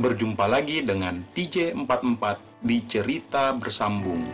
Berjumpa lagi dengan TJ44 di Cerita Bersambung.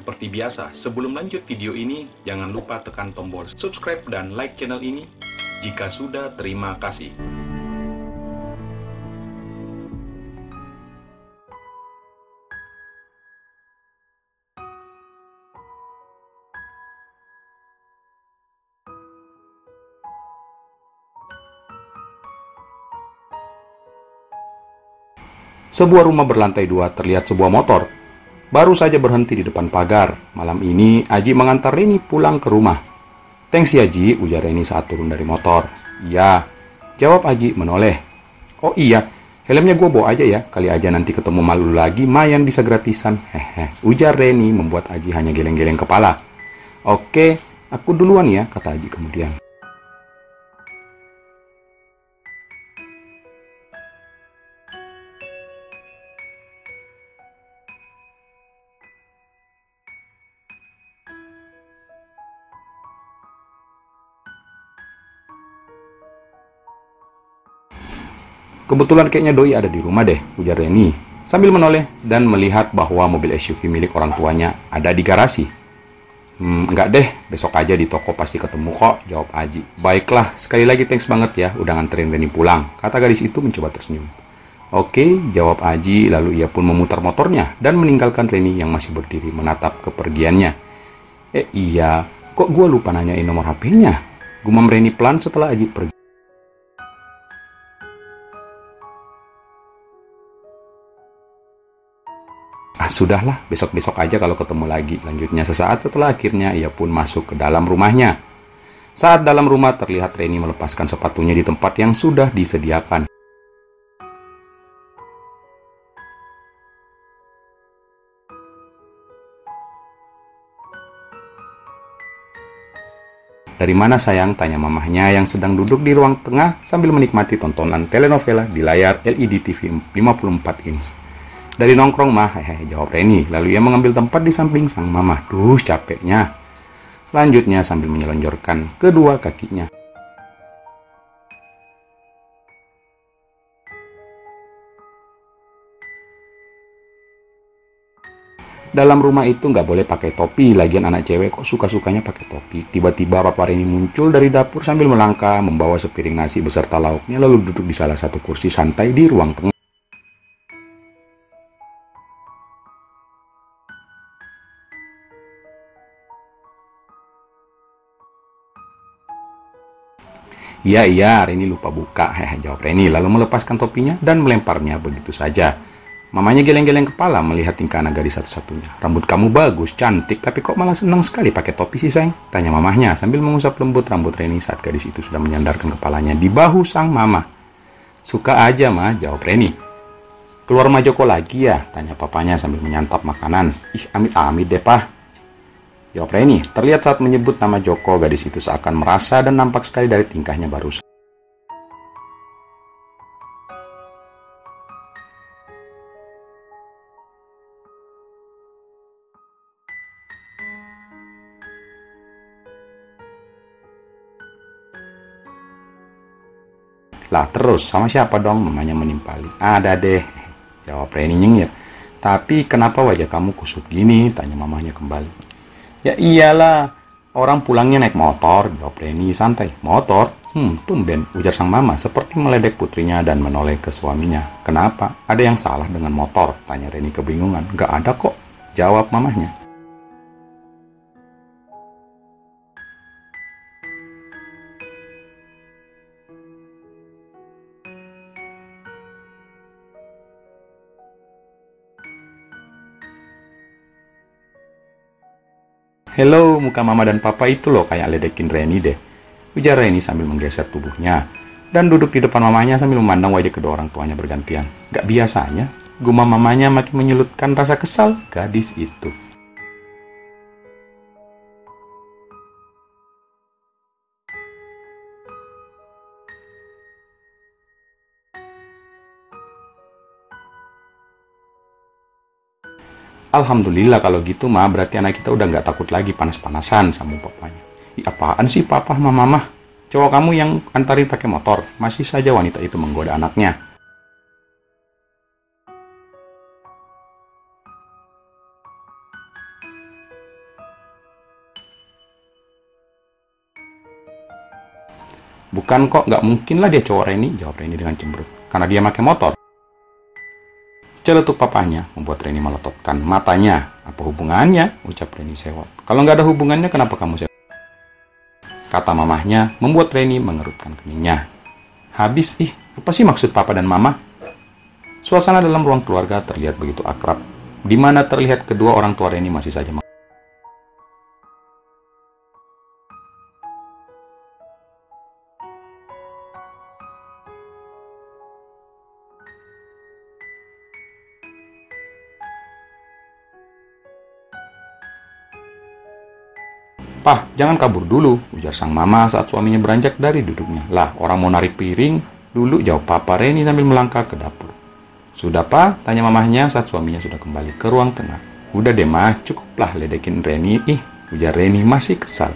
Seperti biasa, sebelum lanjut video ini, jangan lupa tekan tombol subscribe dan like channel ini. Jika sudah, terima kasih. Sebuah rumah berlantai 2 terlihat sebuah motor. Baru saja berhenti di depan pagar. Malam ini, Aji mengantar Reni pulang ke rumah. "Thanks ya, Ji," ujar Reni saat turun dari motor. "Iya," jawab Aji menoleh. "Oh iya, helmnya gue bawa aja ya. Kali aja nanti ketemu malu lagi, mayan bisa gratisan." Hehe, ujar Reni membuat Aji hanya geleng-geleng kepala. "Oke, aku duluan ya," kata Aji kemudian. "Kebetulan kayaknya Doi ada di rumah deh," ujar Reni sambil menoleh dan melihat bahwa mobil SUV milik orang tuanya ada di garasi. Enggak deh, besok aja di toko pasti ketemu kok," jawab Aji. "Baiklah, sekali lagi thanks banget ya udah nganterin Reni pulang," kata gadis itu mencoba tersenyum. "Oke," jawab Aji, lalu ia pun memutar motornya dan meninggalkan Reni yang masih berdiri menatap kepergiannya. Iya, kok gue lupa nanyain nomor HP-nya?" gumam Reni pelan setelah Aji pergi. Sudahlah, besok-besok aja kalau ketemu lagi," lanjutnya sesaat setelah akhirnya ia pun masuk ke dalam rumahnya. Saat dalam rumah terlihat Reni melepaskan sepatunya di tempat yang sudah disediakan. "Dari mana sayang?" tanya mamahnya yang sedang duduk di ruang tengah sambil menikmati tontonan telenovela di layar LED TV 54 inch. "Dari nongkrong mah," hehehe, jawab Reni, lalu ia mengambil tempat di samping sang mamah. "Duh, capeknya," lanjutnya sambil menyelonjorkan kedua kakinya. Dalam rumah itu nggak boleh pakai topi, lagian anak cewek kok suka-sukanya pakai topi. Tiba-tiba Papa Reni muncul dari dapur sambil melangkah, membawa sepiring nasi beserta lauknya, lalu duduk di salah satu kursi santai di ruang tengah. Iya, Reni lupa buka," hehe, jawab Reni, lalu melepaskan topinya dan melemparnya begitu saja. Mamanya geleng-geleng kepala melihat tingkah anak gadis satu-satunya. "Rambut kamu bagus, cantik, tapi kok malah senang sekali pakai topi sih, sayang?" tanya mamahnya sambil mengusap lembut rambut Reni saat gadis itu sudah menyandarkan kepalanya di bahu sang mama. "Suka aja, Ma," jawab Reni. "Keluar sama Joko lagi ya?" tanya papanya sambil menyantap makanan. "Ih, amit-amit deh, Pak," jawab Reni. Terlihat saat menyebut nama Joko, gadis itu seakan merasa dan nampak sekali dari tingkahnya barusan. "Lah terus, sama siapa dong?" mamanya menimpali. "Ada deh," jawab Reni nyengir. "Tapi kenapa wajah kamu kusut gini?" tanya mamanya kembali. "Ya iyalah, orang pulangnya naik motor," jawab Reni santai. "Motor? Tumben," ujar sang mama seperti meledek putrinya dan menoleh ke suaminya. "Kenapa? Ada yang salah dengan motor?" tanya Reni kebingungan. "Gak ada kok," jawab mamahnya. "Hello, muka mama dan papa itu loh kayak ledekin Reni deh," ujar Reni sambil menggeser tubuhnya dan duduk di depan mamanya sambil memandang wajah kedua orang tuanya bergantian. "Gak biasanya," gumam mamanya makin menyulutkan rasa kesal gadis itu. "Alhamdulillah kalau gitu, Ma, berarti anak kita udah nggak takut lagi panas-panasan," sama papanya. "Ih, apaan sih papa sama mama?" Cowok kamu yang antarin pakai motor. Masih saja wanita itu menggoda anaknya. Bukan kok, nggak mungkin lah dia cowok Reni, jawab Reni dengan cemberut. Karena dia pakai motor. Celetuk papahnya membuat Reni melototkan matanya. Apa hubungannya? Ucap Reni sewot. Kalau nggak ada hubungannya, kenapa kamu sewot? Kata mamahnya membuat Reni mengerutkan keningnya. Habis, apa sih maksud papa dan mama? Suasana dalam ruang keluarga terlihat begitu akrab, di mana terlihat kedua orang tua Reni masih saja Pah, jangan kabur dulu, ujar sang mama saat suaminya beranjak dari duduknya. Lah, orang mau narik piring dulu, jawab papa Reni sambil melangkah ke dapur. Sudah, Pak? Tanya mamahnya saat suaminya sudah kembali ke ruang tengah. Udah deh, Mah, cukuplah ledekin Reni. Ujar Reni masih kesal.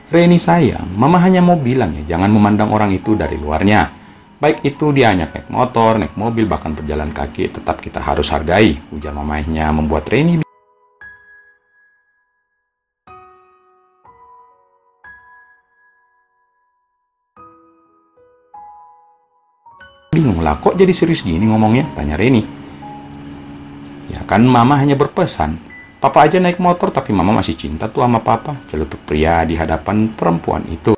Reni sayang, mama hanya mau bilang ya, jangan memandang orang itu dari luarnya. Baik itu dia hanya naik motor, naik mobil, bahkan berjalan kaki, tetap kita harus hargai, ujar mamahnya membuat Reni bingung. Lah, kok jadi serius gini ngomongnya? Tanya Reni. Ya kan mama hanya berpesan. Papa aja naik motor tapi mama masih cinta tuh sama papa, celetuk pria di hadapan perempuan itu.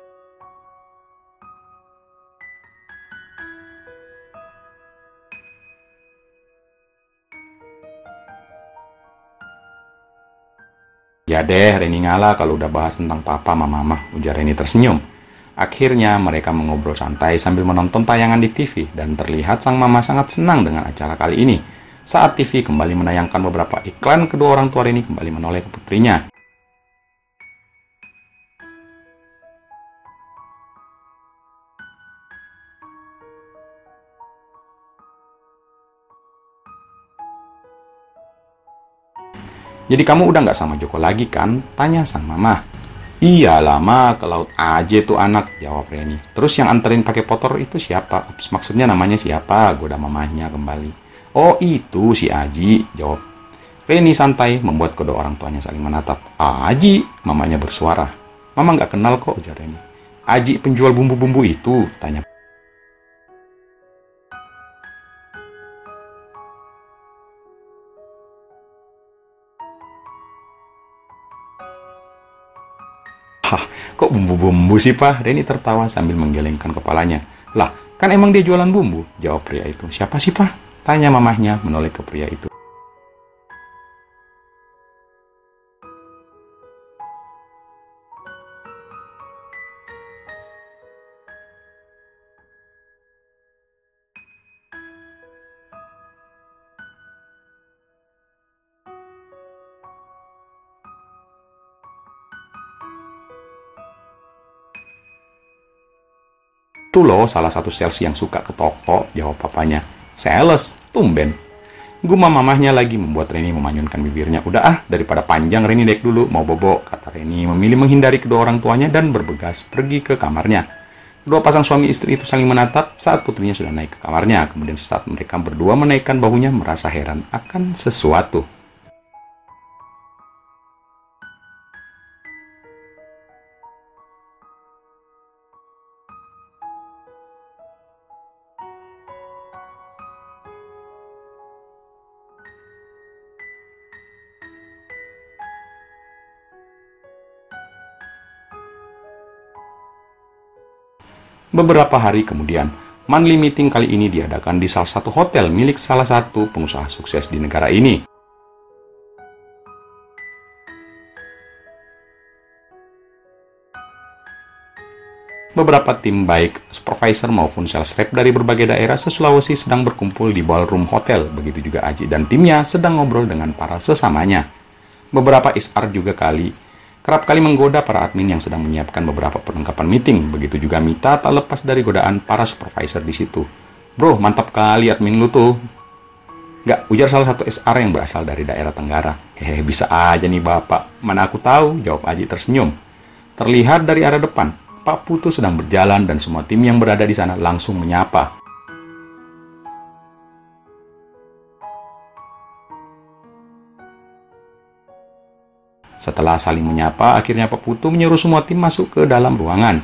Ya deh, Reni ngalah kalau udah bahas tentang papa sama mama, ujar Reni tersenyum. Akhirnya mereka mengobrol santai sambil menonton tayangan di TV dan terlihat sang mama sangat senang dengan acara kali ini. Saat TV kembali menayangkan beberapa iklan, kedua orang tua Reni kembali menoleh ke putrinya. Jadi kamu udah nggak sama Joko lagi kan? Tanya sang mama. Iya lama ke laut aja tuh anak, jawab Reni. Terus yang anterin pakai motor itu siapa? Maksudnya namanya siapa? Goda mamahnya kembali. Oh itu si Aji, jawab Reni santai membuat kedua orang tuanya saling menatap. Aji, mamanya bersuara. Mama nggak kenal kok, ujar Reni. Aji penjual bumbu-bumbu itu, tanya. Hah, kok bumbu-bumbu sih, Pak? Reni tertawa sambil menggelengkan kepalanya. Lah, kan emang dia jualan bumbu, jawab pria itu. Siapa sih, Pak? Tanya mamahnya menoleh ke pria itu. Itu loh salah satu sales yang suka ke toko, jawab papanya. Sales, tumben. Gumam mamahnya lagi membuat Reni memanyunkan bibirnya. Udah daripada panjang Reni naik dulu, mau bobo, kata Reni memilih menghindari kedua orang tuanya dan bergegas pergi ke kamarnya. Kedua pasang suami istri itu saling menatap saat putrinya sudah naik ke kamarnya. Kemudian saat mereka berdua menaikkan bahunya merasa heran akan sesuatu. Beberapa hari kemudian, monthly meeting kali ini diadakan di salah satu hotel milik salah satu pengusaha sukses di negara ini. Beberapa tim baik supervisor maupun sales rep dari berbagai daerah se-Sulawesi sedang berkumpul di ballroom hotel. Begitu juga Aji dan timnya sedang ngobrol dengan para sesamanya. Beberapa HR juga kerap kali menggoda para admin yang sedang menyiapkan beberapa perlengkapan meeting. Begitu juga Mita tak lepas dari godaan para supervisor di situ. Bro, mantap kali admin lu tuh. Nggak, ujar salah satu SR yang berasal dari daerah Tenggara. Bisa aja nih bapak. Mana aku tahu, jawab Aji tersenyum. Terlihat dari arah depan, Pak Putu sedang berjalan dan semua tim yang berada di sana langsung menyapa. Setelah saling menyapa, akhirnya Pak Putu menyuruh semua tim masuk ke dalam ruangan.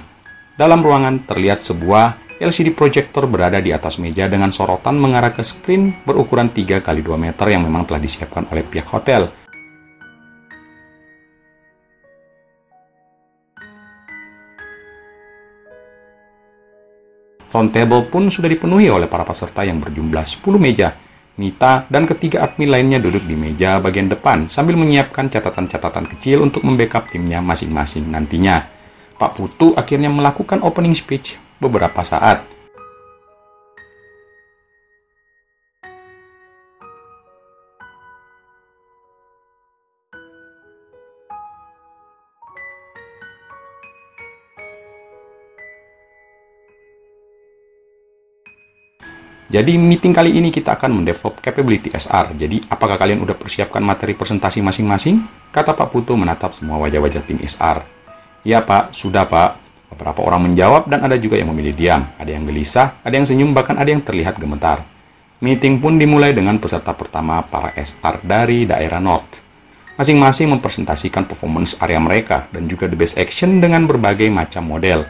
Dalam ruangan terlihat sebuah LCD proyektor berada di atas meja dengan sorotan mengarah ke screen berukuran 3 kali 2 meter yang memang telah disiapkan oleh pihak hotel. Round table pun sudah dipenuhi oleh para peserta yang berjumlah 10 meja. Mita dan ketiga admin lainnya duduk di meja bagian depan sambil menyiapkan catatan-catatan kecil untuk membackup timnya masing-masing nantinya. Pak Putu akhirnya melakukan opening speech beberapa saat. Jadi meeting kali ini kita akan mendevelop capability SR. Jadi apakah kalian udah persiapkan materi presentasi masing-masing? Kata Pak Putu menatap semua wajah-wajah tim SR. Ya Pak, sudah Pak. Beberapa orang menjawab dan ada juga yang memilih diam. Ada yang gelisah, ada yang senyum, bahkan ada yang terlihat gemetar. Meeting pun dimulai dengan peserta pertama para SR dari daerah North. Masing-masing mempresentasikan performance area mereka dan juga the best action dengan berbagai macam model.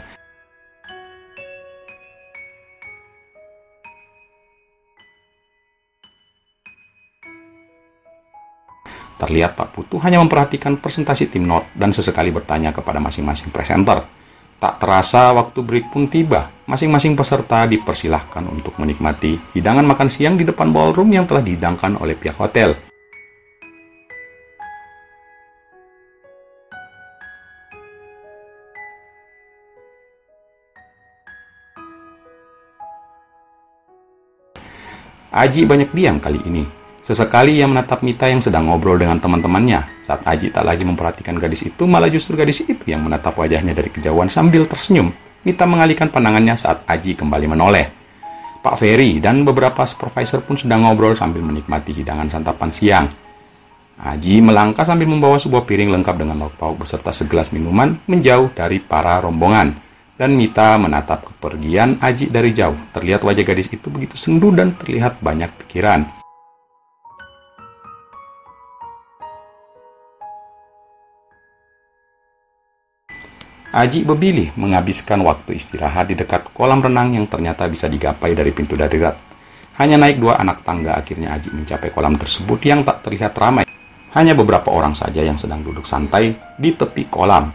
Terlihat Pak Putu hanya memperhatikan presentasi tim North dan sesekali bertanya kepada masing-masing presenter. Tak terasa waktu break pun tiba. Masing-masing peserta dipersilahkan untuk menikmati hidangan makan siang di depan ballroom yang telah dihidangkan oleh pihak hotel. Aji banyak diam kali ini. Sesekali ia menatap Mita yang sedang ngobrol dengan teman-temannya. Saat Aji tak lagi memperhatikan gadis itu, malah justru gadis itu yang menatap wajahnya dari kejauhan sambil tersenyum. Mita mengalihkan pandangannya saat Aji kembali menoleh. Pak Ferry dan beberapa supervisor pun sedang ngobrol sambil menikmati hidangan santapan siang. Aji melangkah sambil membawa sebuah piring lengkap dengan lauk pauk beserta segelas minuman menjauh dari para rombongan. Dan Mita menatap kepergian Aji dari jauh. Terlihat wajah gadis itu begitu sendu dan terlihat banyak pikiran. Aji memilih menghabiskan waktu istirahat di dekat kolam renang yang ternyata bisa digapai dari pintu darurat. Hanya naik 2 anak tangga akhirnya Aji mencapai kolam tersebut yang tak terlihat ramai. Hanya beberapa orang saja yang sedang duduk santai di tepi kolam.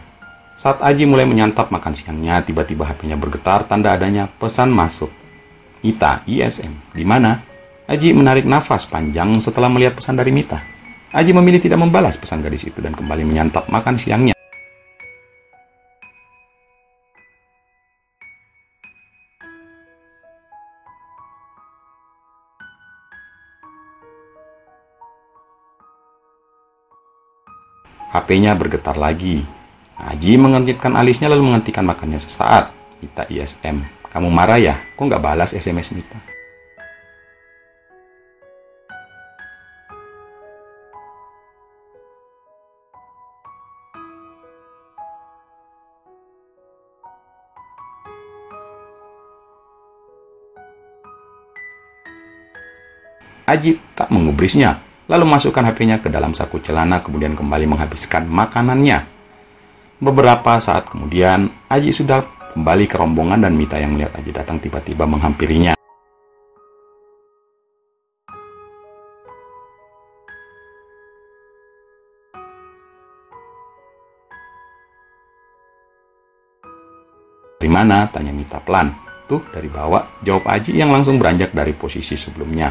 Saat Aji mulai menyantap makan siangnya, tiba-tiba HP-nya bergetar tanda adanya pesan masuk. Mita, ISM, di mana? Aji menarik nafas panjang setelah melihat pesan dari Mita. Aji memilih tidak membalas pesan gadis itu dan kembali menyantap makan siangnya. HP-nya bergetar lagi. Aji mengernyitkan alisnya lalu menghentikan makannya sesaat. Mita ISM, kamu marah ya? Kok nggak balas SMS Mita? Aji tak mengubrisnya, lalu masukkan HP-nya ke dalam saku celana kemudian kembali menghabiskan makanannya. Beberapa saat kemudian, Aji sudah kembali ke rombongan dan Mita yang melihat Aji datang tiba-tiba menghampirinya. Dari mana? Tanya Mita pelan. Tuh, dari bawah, jawab Aji yang langsung beranjak dari posisi sebelumnya.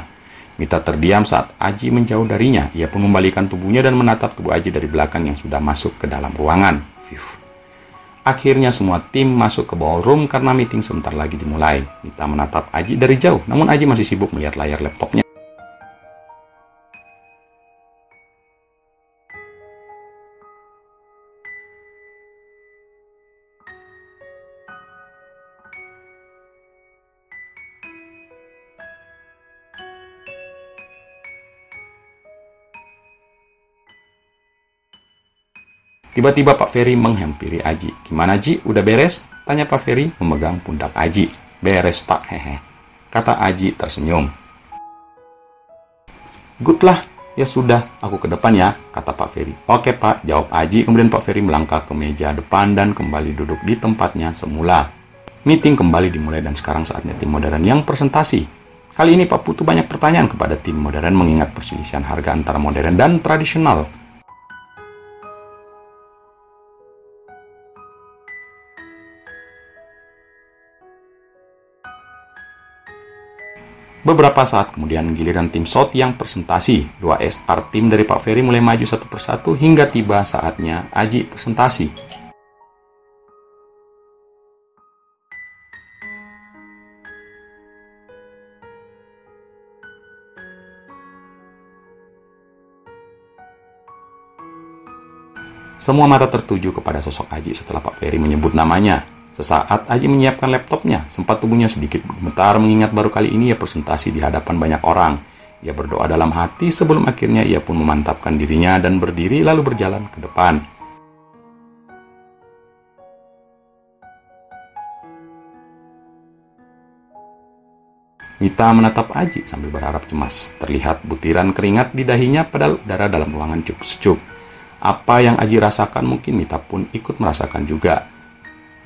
Mita terdiam saat Aji menjauh darinya. Ia pun membalikan tubuhnya dan menatap tubuh Aji dari belakang yang sudah masuk ke dalam ruangan. Akhirnya semua tim masuk ke ballroom karena meeting sebentar lagi dimulai. Mita menatap Aji dari jauh, namun Aji masih sibuk melihat layar laptopnya. Tiba-tiba Pak Ferry menghampiri Aji. "Gimana Ji, udah beres?" tanya Pak Ferry memegang pundak Aji. "Beres Pak, hehe," kata Aji tersenyum. "Good lah, ya sudah, aku ke depan ya," kata Pak Ferry. "Oke Pak," jawab Aji. Kemudian Pak Ferry melangkah ke meja depan dan kembali duduk di tempatnya semula. Meeting kembali dimulai dan sekarang saatnya tim modern yang presentasi. Kali ini Pak Putu banyak pertanyaan kepada tim modern mengingat perselisihan harga antara modern dan tradisional. Beberapa saat kemudian giliran tim SOT yang presentasi. 2 SR tim dari Pak Ferry mulai maju satu persatu hingga tiba saatnya Aji presentasi. Semua mata tertuju kepada sosok Aji setelah Pak Ferry menyebut namanya. Sesaat Aji menyiapkan laptopnya, sempat tubuhnya sedikit gemetar mengingat baru kali ini ia presentasi di hadapan banyak orang. Ia berdoa dalam hati sebelum akhirnya ia pun memantapkan dirinya dan berdiri lalu berjalan ke depan. Mita menatap Aji sambil berharap cemas. Terlihat butiran keringat di dahinya padahal udara dalam ruangan cukup sejuk. Apa yang Aji rasakan mungkin Mita pun ikut merasakan juga.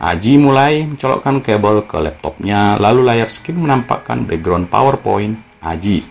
Aji mulai mencolokkan kabel ke laptopnya, lalu layar screen menampakkan background PowerPoint Aji.